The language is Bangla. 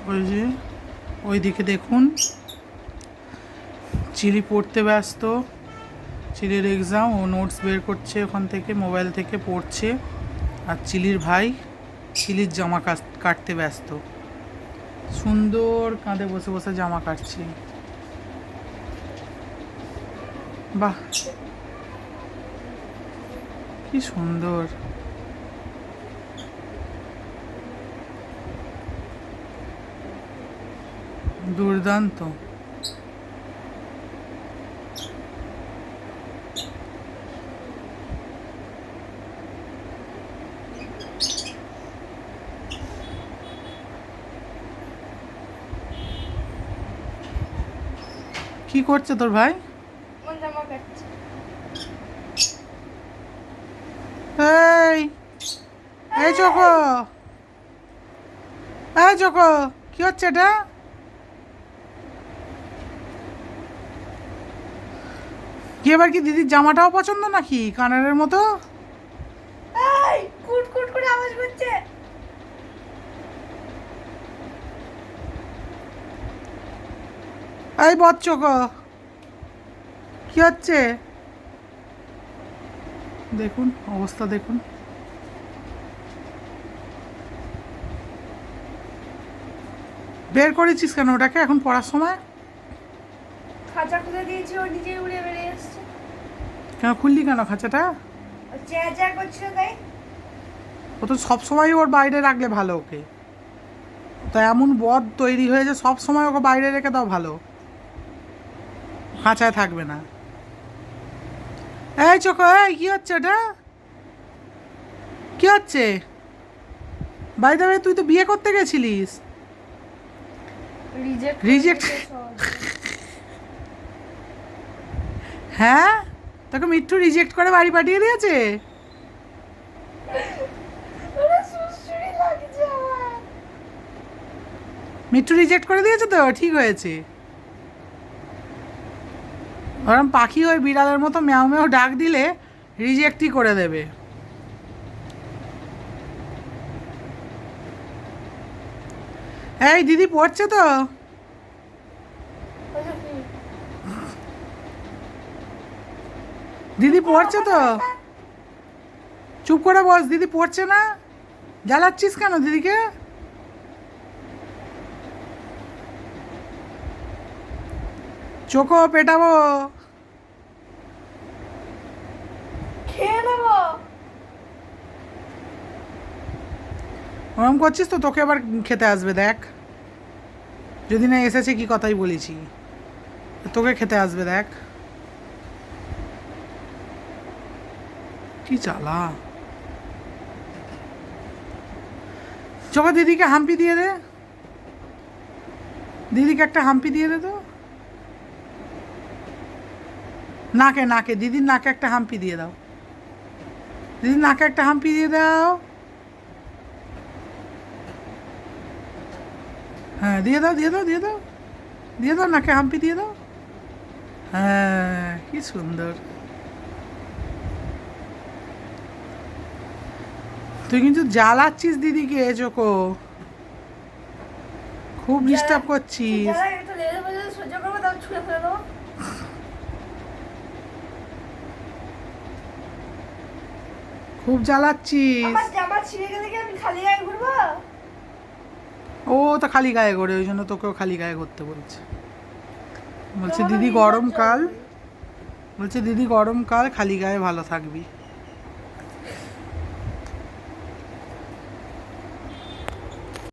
ওই যে ওইদিকে দেখুন, চিলি পড়তে ব্যস্ত। চিলির এক্সাম, ও নোটস বের করছে ওখান থেকে, মোবাইল থেকে পড়ছে। আর চিলির ভাই চিলির জামা কাটতে ব্যস্ত। সুন্দর কাঁধে বসে বসে জামা কাটছে। বাহ, কি সুন্দর। দুর্দান্ত। কি করছে তোর ভাই? এই এই চোখো, এই চোখো, কি হচ্ছে এটা? কি এবার কি দিদির জামাটাও পছন্দ নাকি কানারের মতো? কুট কুট করে আওয়াজ করছে। এই বচ্চকো, কি হচ্ছে? দেখুন অবস্থা দেখুন। বের করেছিস কেন ওটাকে এখন পড়ার সময়? খাঁচা খুলে দিয়েছি, ও নিজেই উড়ে বেরিয়ে এসছে। কেন খুললি কেন খাঁচাটা? ও চ্যা চ্যা করছিল তাই। ও তো সবসময় ওর বাইরে রাখলে ভালো ওকে। তো এমন বদ তৈরি হয়েছে, সব সময় ওকে বাইরে রেখে দাও ভালো, খাঁচায় থাকবে না। এই চোখো, এই কি হচ্ছে ওটা? কি হচ্ছে? বাই দ্য ওয়ে, তুই তো বিয়ে করতে গেছিলিস। রিজেক্ট? হ্যাঁ, তোকে মিঠু রিজেক্ট করে বাড়ি পাঠিয়ে দিয়েছে। মিঠু রিজেক্ট করে দিয়েছে তো, ঠিক হয়েছে। ওরম পাখি ওই বিড়ালের মতো ম্যাও ম্যাও ডাক দিলে রিজেক্টই করে দেবে। এই দিদি পড়ছে তো। দিদি পড়ছে তো, চুপ করে বস। দিদি পড়ছে না, জ্বালাচ্ছিস কেন দিদিকে? চোখো পেটাবো। খেয়ে নেবো। ওরম করছিস তো, তোকে আবার খেতে আসবে দেখ। যদি না এসেছে কি কথাই বলেছি, তোকে খেতে আসবে দেখ। কি চালা। চোখো দিদিকে হাম্পি দিয়ে দে, দিদিকে একটা হাম্পি দিয়ে দে তো। নাকে নাকে, দিদির নাকে একটা হাম্পি দিয়ে দাও। দিদির নাকে একটা হাম্পি দিয়ে দাও। হ্যাঁ দিয়ে দাও, দিয়ে দাও, দিয়ে দাও, দিয়ে দাও, নাকে হাম্পি দিয়ে দাও। হ্যাঁ, কি সুন্দর। তুই কিন্তু জ্বালাচ্ছিস দিদিকে চোখো, খুব ডিস্টার্ব করছিস। একটু লেলে বলে সহ্য করবো, তাও ছুঁড়ে ফেলে দেবো। খুব জ্বালাচ্ছিস। আমার জামা ছিঁড়ে গেলে কি আমি খালি গায়ে ঘুরবো? ও তো খালি গায়ে ঘোরে, ওই জন্য তোকেও খালি গায়ে ঘুরতে বলছে। বলছে তোমার দিদি আমি গরমকাল, লজ্জা হবে। বলছে দিদি গরমকাল খালি গায়ে ভালো থাকবি।